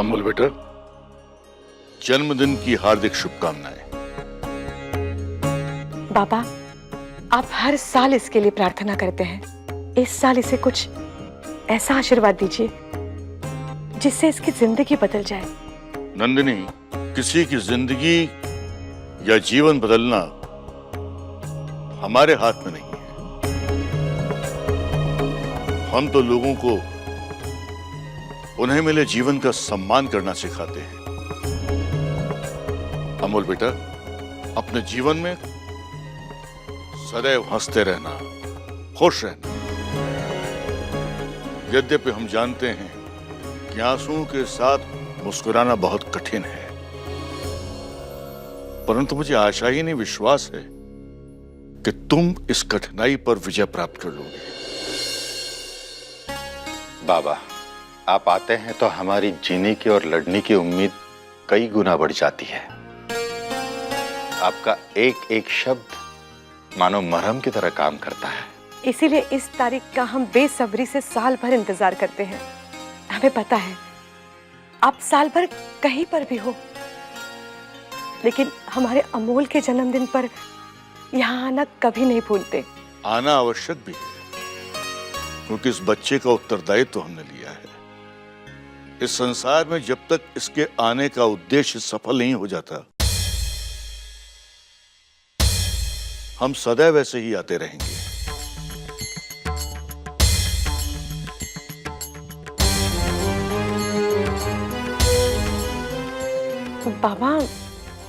अमूल बेटा, जन्मदिन की हार्दिक शुभकामनाएं। बाबा, आप हर साल इसके लिए प्रार्थना करते हैं। इस साल इसे कुछ ऐसा आशीर्वाद दीजिए जिससे इसकी जिंदगी बदल जाए। नंदिनी, किसी की जिंदगी या जीवन बदलना हमारे हाथ में नहीं है। हम तो लोगों को उन्हें मिले जीवन का सम्मान करना सिखाते हैं। अमूल बेटा, अपने जीवन में सदैव हंसते रहना, खुश रहना। यद्यपि हम जानते हैं कि आंसुओं के साथ मुस्कुराना बहुत कठिन है, परंतु मुझे आशा ही नहीं, विश्वास है कि तुम इस कठिनाई पर विजय प्राप्त कर लोगे। बाबा, आप आते हैं तो हमारी जीने की और लड़ने की उम्मीद कई गुना बढ़ जाती है। आपका एक एक शब्द मानो मरहम की तरह काम करता है। इसीलिए इस तारीख का हम बेसब्री से साल भर इंतजार करते हैं। हमें पता है आप साल भर कहीं पर भी हो, लेकिन हमारे अमोल के जन्मदिन पर यहाँ आना कभी नहीं भूलते। आना आवश्यक भी है, क्योंकि इस बच्चे का उत्तरदायित्व तो हमने लिया है। इस संसार में जब तक इसके आने का उद्देश्य सफल नहीं हो जाता, हम सदैव ऐसे ही आते रहेंगे। बाबा,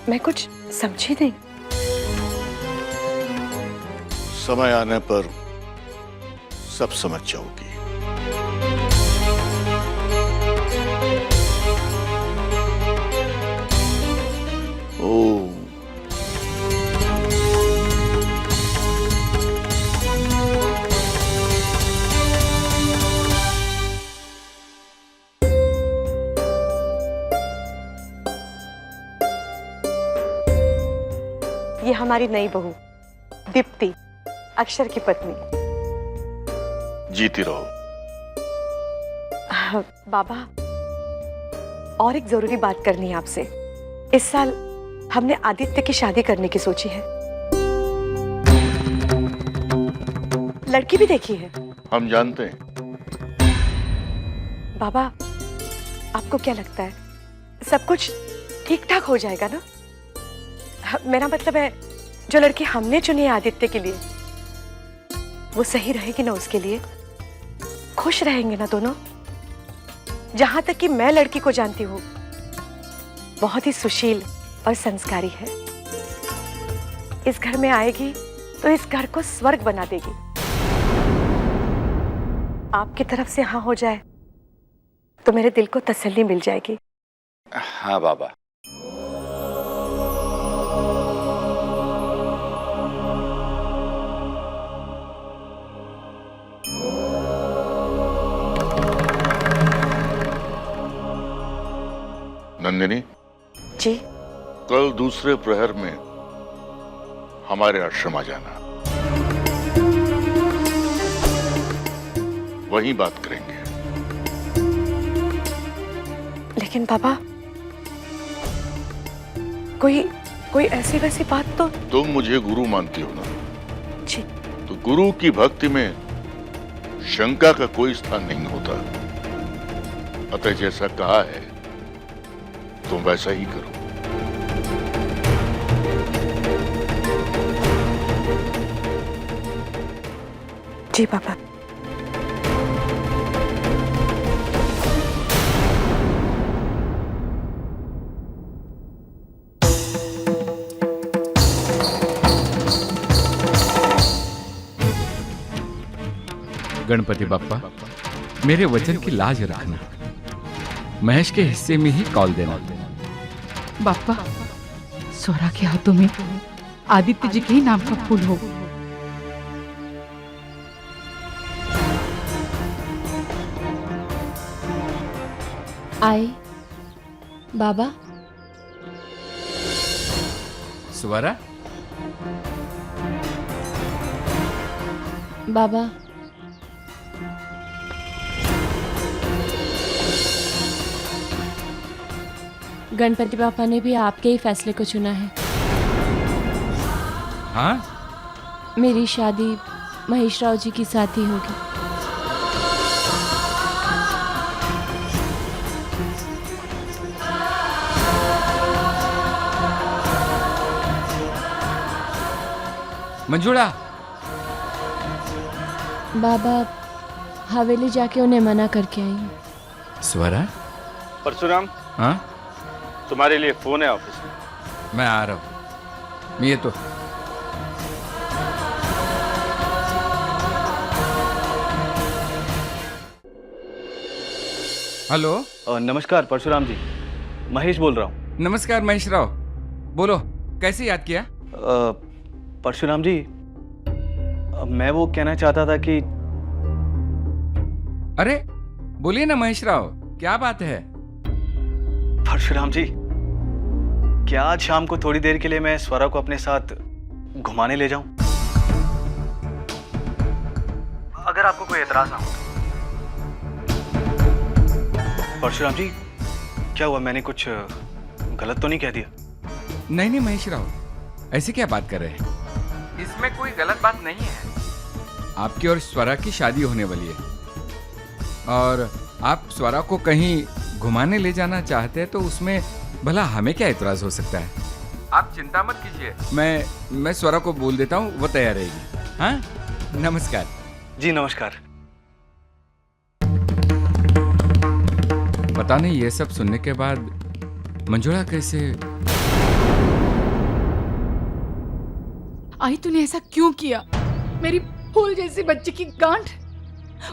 मैं कुछ समझी नहीं। समय आने पर सब समझ जाओगी। ओ, ये हमारी नई बहू दीप्ति, अक्षर की पत्नी। जीती रहो। बाबा, और एक जरूरी बात करनी है आपसे। इस साल हमने आदित्य की शादी करने की सोची है। लड़की भी देखी है। हम जानते हैं। बाबा, आपको क्या लगता है सब कुछ ठीक ठाक हो जाएगा ना? मेरा मतलब है, जो लड़की हमने चुनी है आदित्य के लिए, वो सही रहेगी ना उसके लिए? खुश रहेंगे ना दोनों? जहां तक कि मैं लड़की को जानती हूँ, बहुत ही सुशील और संस्कारी है। इस घर में आएगी तो इस घर को स्वर्ग बना देगी। आपकी तरफ से हाँ हो जाए तो मेरे दिल को तसल्ली मिल जाएगी। हाँ बाबा। नंदिनी जी। कल दूसरे प्रहर में हमारे आश्रम आ जाना, वहीं बात करेंगे। लेकिन बाबा, कोई ऐसी वैसी बात तो। तुम मुझे गुरु मानती हो ना? जी। तो गुरु की भक्ति में शंका का कोई स्थान नहीं होता। अतः जैसा कहा है तुम वैसा ही करो। जी पापा। गणपति बप्पा, मेरे वचन की लाज रखना। महेश के हिस्से में ही कॉल देना। बाप्पा, स्वरा के हाथों में आदित्य जी के ही नाम का फूल हो। आए बाबा। स्वरा, बाबा गणपति पापा ने भी आपके ही फैसले को चुना है। हाँ, मेरी शादी महेश राव जी के साथ ही होगी। मंजुळा, बाबा हवेली जाके उन्हें मना करके आई हूँ। स्वरा। परशुराम, हाँ, तुम्हारे लिए फोन है ऑफिस में। मैं आ रहा हूँ। ये तो हेलो। नमस्कार परशुराम जी, महेश बोल रहा हूँ। नमस्कार महेश राव, बोलो कैसे याद किया? परशुराम जी, मैं वो कहना चाहता था कि अरे बोलिए ना महेश राव, क्या बात है? परशुराम जी, क्या आज शाम को थोड़ी देर के लिए मैं स्वरा को अपने साथ घुमाने ले जाऊं? अगर आपको कोई एतराज ना हो। परशुराम जी, क्या हुआ, मैंने कुछ गलत तो नहीं कह दिया? नहीं नहीं महेश राव, ऐसे क्या बात कर रहे हैं? इसमें कोई गलत बात नहीं है। आपकी और स्वरा की शादी होने वाली है और आप स्वरा को कहीं घुमाने ले जाना चाहते हैं, तो उसमें भला हमें क्या एतराज हो सकता है? आप चिंता मत कीजिए, मैं स्वरा को बोल देता हूँ, वो तैयार रहेगी। हाँ, नमस्कार जी। नमस्कार। पता नहीं ये सब सुनने के बाद मंजुळा कैसे। आई तूने ऐसा क्यों किया? मेरी फूल जैसी बच्ची की गांठ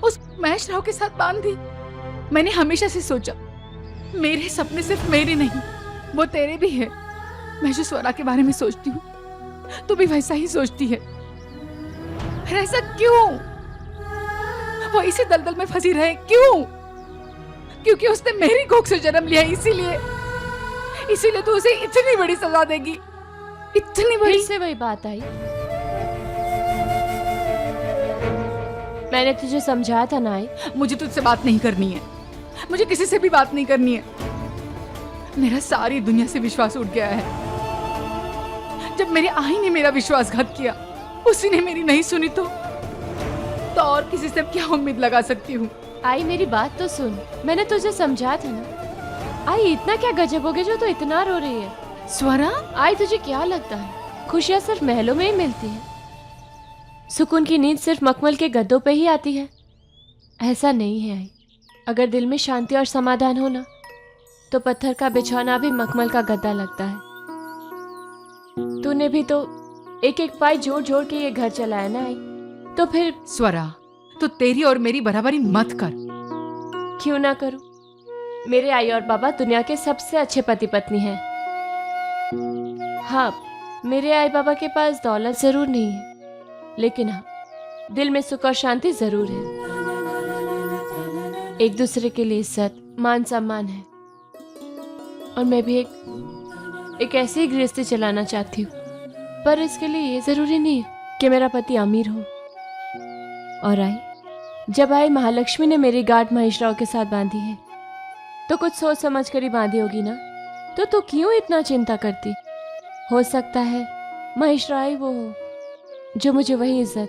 उस महेश राव के साथ बांध दी। मैंने हमेशा से सोचा मेरे सपने सिर्फ मेरे नहीं, वो तेरे भी है। मैं जो स्वरा के बारे में सोचती हूँ तू भी वैसा ही सोचती है। फिर ऐसा क्यों? वो इसी दलदल में फंसी रहे क्यों? क्योंकि उसने मेरी कोख से जन्म लिया, इसीलिए तू उसे इतनी बड़ी सजा देगी, इतनी बड़ी। फिर से वही बात आई। मैंने तुझे समझाया था ना आई। मुझे तुझसे बात नहीं करनी है, मुझे किसी से भी बात नहीं करनी है। मेरा सारी दुनिया से विश्वास उठ गया है। जब मेरी आई ने मेरा विश्वासघात किया, उसी ने मेरी नहीं सुनी तो और किसी से क्या उम्मीद लगा सकती हूँ? आई मेरी बात तो सुन, मैंने तुझे समझाया था ना। आई इतना क्या गजब हो गया जो तू इतना रो रही है? स्वरा, आई तुझे क्या लगता है खुशियाँ सिर्फ महलों में ही मिलती है? सुकून की नींद सिर्फ मखमल के गद्दों पे ही आती है? ऐसा नहीं है आई। अगर दिल में शांति और समाधान हो ना, तो पत्थर का बिछौना भी मखमल का गद्दा लगता है। तूने भी तो एक एक पाई जोड़ जोड़ के ये घर चलाया ना आई, तो फिर स्वरा, तो तेरी और मेरी बराबरी मत कर। क्यों ना करूं? मेरे आई और बाबा दुनिया के सबसे अच्छे पति पत्नी हैं। हाँ, मेरे आई बाबा के पास दौलत जरूर नहीं है, लेकिन हाँ, दिल में सुख और शांति जरूर है। एक दूसरे के लिए इज्जत, मान सम्मान है। और मैं भी एक ऐसी गृहस्थी चलाना चाहती हूँ, पर इसके लिए ये जरूरी नहीं है कि मेरा पति अमीर हो। और आई, जब आई महालक्ष्मी ने मेरी गांठ महेश राव के साथ बांधी है, तो कुछ सोच समझ कर ही बांधी होगी ना। तो तू क्यों इतना चिंता करती? हो सकता है महेश राव ही वो हो जो मुझे वही इज्जत,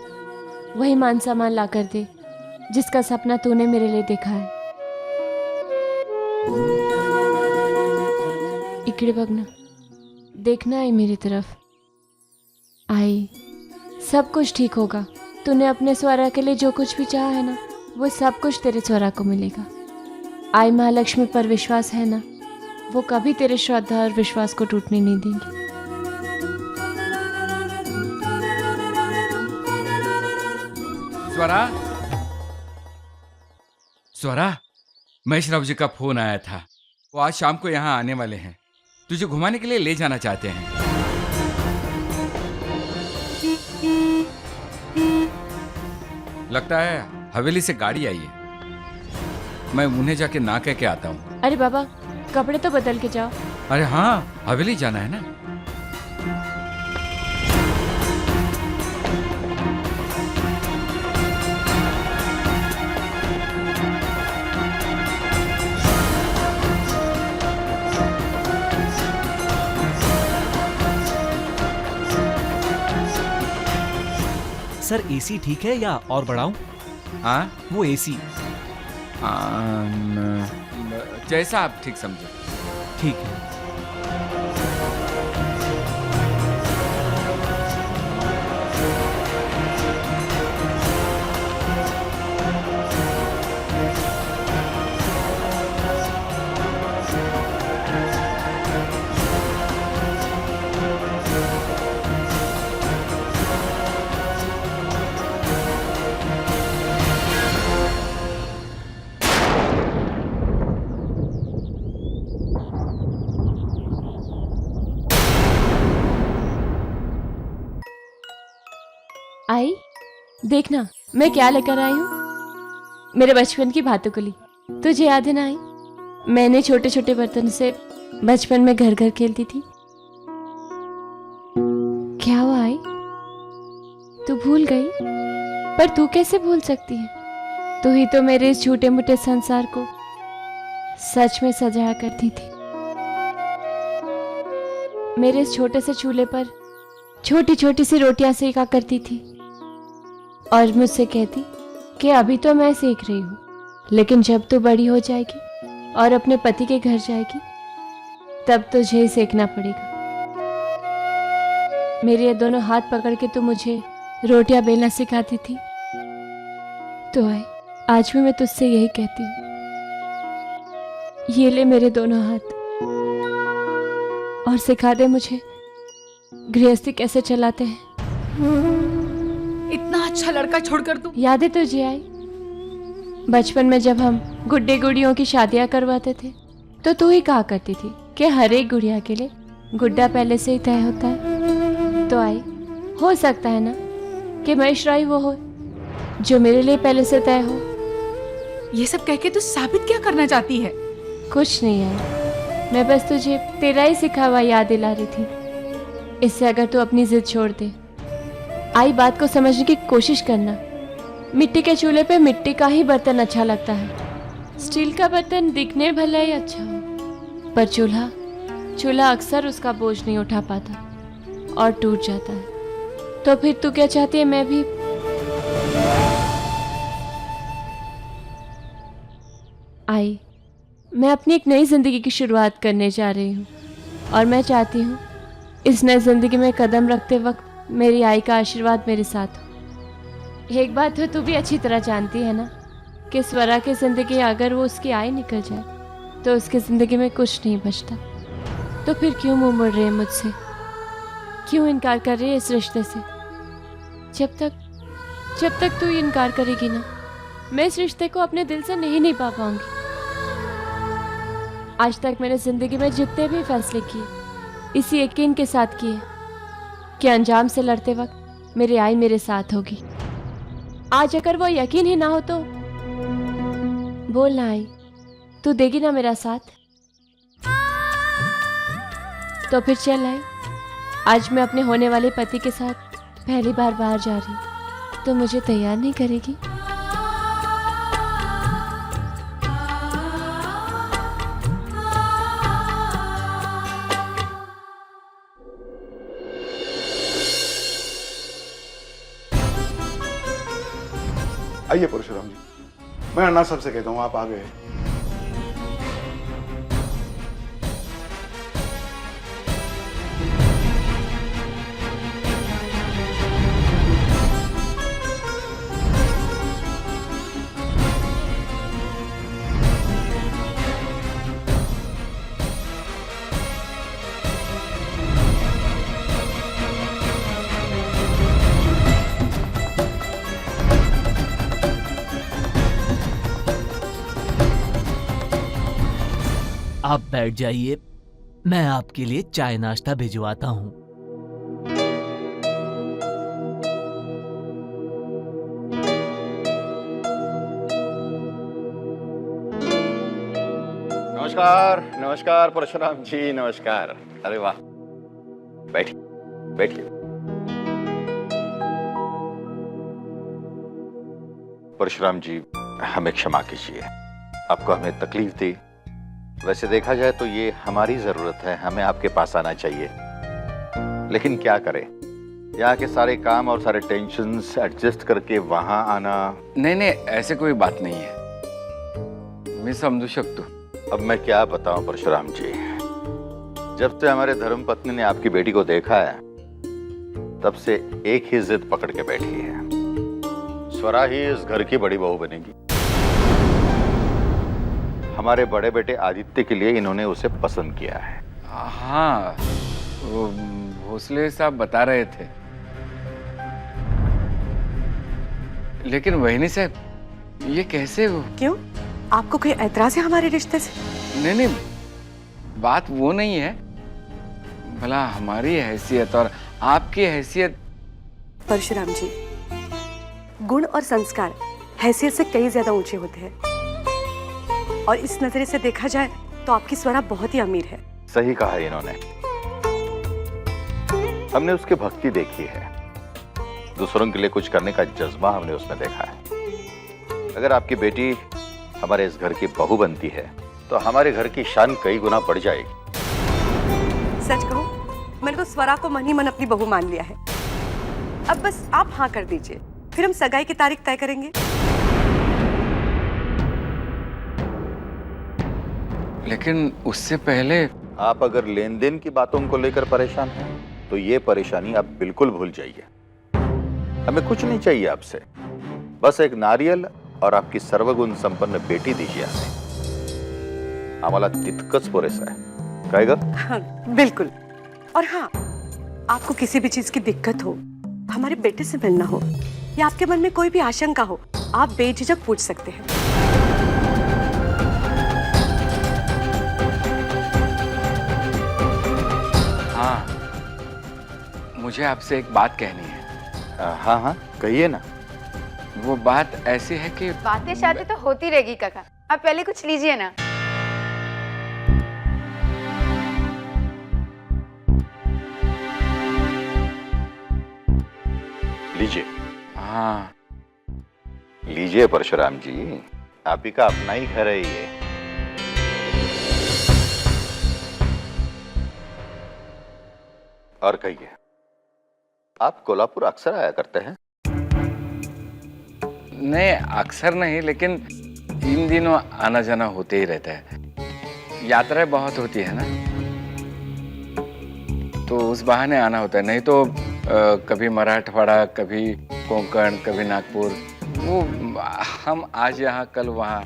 वही मान सम्मान ला कर दे जिसका सपना तूने मेरे लिए देखा है। इकड़े बगना, देखना है मेरी तरफ। आई, सब कुछ ठीक होगा। तूने अपने स्वरा के लिए जो कुछ भी चाहा है ना, वो सब कुछ तेरे स्वरा को मिलेगा। आई महालक्ष्मी पर विश्वास है ना, वो कभी तेरे श्रद्धा और विश्वास को टूटने नहीं देंगी। स्वरा, स्वरा, महेश राव जी का फोन आया था। वो आज शाम को यहाँ आने वाले हैं, तुझे घुमाने के लिए ले जाना चाहते हैं। लगता है हवेली से गाड़ी आई है। मैं उन्हें जाके ना कह के आता हूँ। अरे बाबा, कपड़े तो बदल के जाओ। अरे हाँ, हवेली जाना है ना। सर एसी ठीक है या और बढ़ाऊं? हाँ वो एसी जैसा आप ठीक समझे। ठीक है। आई, देखना मैं क्या लेकर आई हूँ। मेरे बचपन की भातुकली तुझे याद है ना आई? मैंने छोटे छोटे बर्तन से बचपन में घर घर खेलती थी। क्या हुआ आई? तू भूल गई? पर तू कैसे भूल सकती है? तू ही तो मेरे इस छोटे मोटे संसार को सच में सजाया करती थी। मेरे इस छोटे से चूल्हे पर छोटी छोटी सी रोटियां सेका करती थी और मुझसे कहती कि अभी तो मैं सेक रही हूँ, लेकिन जब तू बड़ी हो जाएगी और अपने पति के घर जाएगी तब तुझे ही सेकना पड़ेगा। मेरे ये दोनों हाथ पकड़ के तू मुझे रोटियां बेलना सिखाती थी। तो आई, आज भी मैं तुझसे यही कहती हूँ, ये ले मेरे दोनों हाथ और सिखा दे मुझे गृहस्थी कैसे चलाते हैं। इतना अच्छा लड़का छोड़कर तू। याद है तुझे आई, बचपन में जब हम गुड्डे गुड़ियों की शादियां करवाते थे तो तू ही कहा करती थी कि हर एक गुड़िया के लिए गुड्डा पहले से ही तय होता है। तो आई, हो सकता है ना कि महेश राय वो हो जो मेरे लिए पहले से तय हो। ये सब कह के तू साबित क्या करना चाहती है? कुछ नहीं है, मैं बस तुझे तेरा ही सिखा हुआ याद दिला रही थी। इससे अगर तू अपनी जिद छोड़ दे, आई बात को समझने की कोशिश करना। मिट्टी के चूल्हे पे मिट्टी का ही बर्तन अच्छा लगता है। स्टील का बर्तन दिखने भले ही अच्छा हो, पर चूल्हा अक्सर उसका बोझ नहीं उठा पाता और टूट जाता है। तो फिर तू क्या चाहती है मैं भी? आई, मैं अपनी एक नई जिंदगी की शुरुआत करने जा रही हूँ और मैं चाहती हूँ इस नई जिंदगी में कदम रखते वक्त मेरी आई का आशीर्वाद मेरे साथ हो। एक बात तो तू भी अच्छी तरह जानती है ना कि स्वरा की जिंदगी अगर वो उसकी आई निकल जाए तो उसकी जिंदगी में कुछ नहीं बचता। तो फिर क्यों मुंह मोड़ रही है मुझसे? क्यों इनकार कर रही है इस रिश्ते से? जब तक तू इनकार करेगी ना, मैं इस रिश्ते को अपने दिल से नहीं निभा पाऊंगी। आज तक मैंने जिंदगी में जितने भी फैसले किए इसी यकीन के साथ किए कि अंजाम से लड़ते वक्त मेरी आई मेरे साथ होगी। आज अगर वो यकीन ही ना हो तो बोल ना आई, तू देगी ना मेरा साथ? तो फिर चल आई, आज मैं अपने होने वाले पति के साथ पहली बार बाहर जा रही हूँ। तो मुझे तैयार नहीं करेगी? आइए परशुराम जी, मैं अन्ना साहब से कहता हूँ आप आ गए। आप बैठ जाइए, मैं आपके लिए चाय नाश्ता भिजवाता हूँ। नमस्कार नमस्कार परशुराम जी, नमस्कार। अरे वाह, बैठिए बैठिए। परशुराम जी, हमें क्षमा कीजिए, आपको हमें तकलीफ दी। वैसे देखा जाए तो ये हमारी जरूरत है, हमें आपके पास आना चाहिए, लेकिन क्या करें, यहाँ के सारे काम और सारे टेंशन्स एडजस्ट करके वहां आना। नहीं नहीं, ऐसे कोई बात नहीं है, मैं समझू शकतो. अब मैं क्या बताऊं परशुराम जी, जब से हमारे धर्म पत्नी ने आपकी बेटी को देखा है तब से एक ही जिद पकड़ के बैठी है, स्वरा ही इस घर की बड़ी बहू बनेगी। हमारे बड़े बेटे आदित्य के लिए इन्होंने उसे पसंद किया है। हाँ, वो भोसले साहब बता रहे थे, लेकिन वहीनी साहब, ये कैसे हो? क्यों, आपको कोई ऐतराज है हमारे रिश्ते से? नहीं नहीं, बात वो नहीं है, भला हमारी हैसियत और आपकी हैसियत। परशुराम जी, गुण और संस्कार हैसियत से कई ज्यादा ऊंचे होते हैं, और इस नजरिए से देखा जाए तो आपकी स्वरा बहुत ही अमीर है। सही कहा इन्होंने, हमने उसकी भक्ति देखी है, दूसरों के लिए कुछ करने का जज्बा हमने उसमें देखा है। अगर आपकी बेटी हमारे इस घर की बहू बनती है तो हमारे घर की शान कई गुना बढ़ जाएगी। सच कहूं, मैंने तो स्वरा को मन ही मन अपनी बहू मान लिया है। अब बस आप हाँ कर दीजिए, फिर हम सगाई की तारीख तय करेंगे। लेकिन उससे पहले आप अगर लेन देन की बातों को लेकर परेशान हैं तो ये परेशानी आप बिल्कुल भूल जाइए। हमें कुछ नहीं चाहिए आपसे, बस एक नारियल और आपकी सर्वगुण संपन्न बेटी दीजिए हमें, आम्हाला तितकंच पुरेसं आहे। काय ग? हाँ, बिल्कुल। और हाँ, आपको किसी भी चीज की दिक्कत हो, हमारे बेटे से मिलना हो, या आपके मन में कोई भी आशंका हो, आप बेझिझक पूछ सकते हैं। हाँ, मुझे आपसे एक बात कहनी है। हाँ हाँ कहिए ना। वो बात ऐसी है कि बातें शादी तो होती रहेगी काका, आप पहले कुछ लीजिए ना। लीजिए। हाँ, लीजिए परशुराम जी, आप ही का अपना ही घर है ये। और कहिए, आप कोल्हापुर अक्सर आया करते हैं? नहीं अक्सर नहीं, लेकिन इन दिनों आना जाना होते ही रहता है। यात्राएं बहुत होती है ना, तो उस बहाने आना होता है। नहीं तो कभी मराठवाड़ा, कभी कोंकण, कभी नागपुर, वो हम आज यहाँ कल वहाँ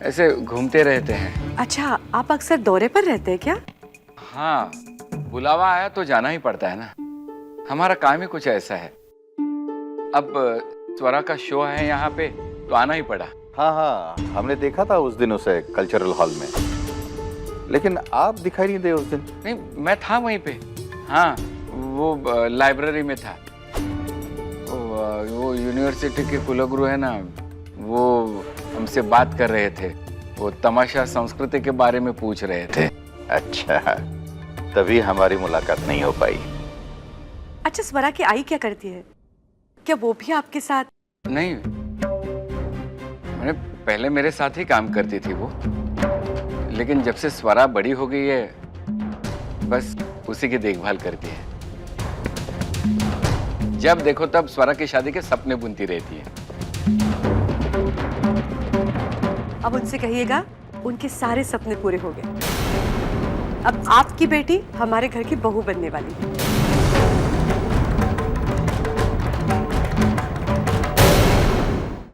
ऐसे घूमते रहते हैं। अच्छा, आप अक्सर दौरे पर रहते हैं क्या? हाँ, बुलावा आया तो जाना ही पड़ता है ना, हमारा काम ही कुछ ऐसा है। अब स्वरा का शो है यहाँ पे तो आना ही पड़ा। हाँ हाँ, हमने देखा था उस दिन उसे कल्चरल हॉल में, लेकिन आप दिखाई नहीं दे उस दिन। नहीं, मैं था वहीं पे। हाँ, वो लाइब्रेरी में था। वो यूनिवर्सिटी के कुलगुरु है ना, वो हमसे बात कर रहे थे, वो तमाशा संस्कृति के बारे में पूछ रहे थे। अच्छा, तभी हमारी मुलाकात नहीं हो पाई। अच्छा, स्वरा की आई क्या करती है? क्या वो भी आपके साथ? नहीं, मैंने पहले मेरे साथ ही काम करती थी वो, लेकिन जब से स्वरा बड़ी हो गई है बस उसी की देखभाल करती है। जब देखो तब स्वरा की शादी के सपने बुनती रहती है। अब उनसे कहिएगा उनके सारे सपने पूरे हो गए। अब आपकी बेटी हमारे घर की बहू बनने वाली है।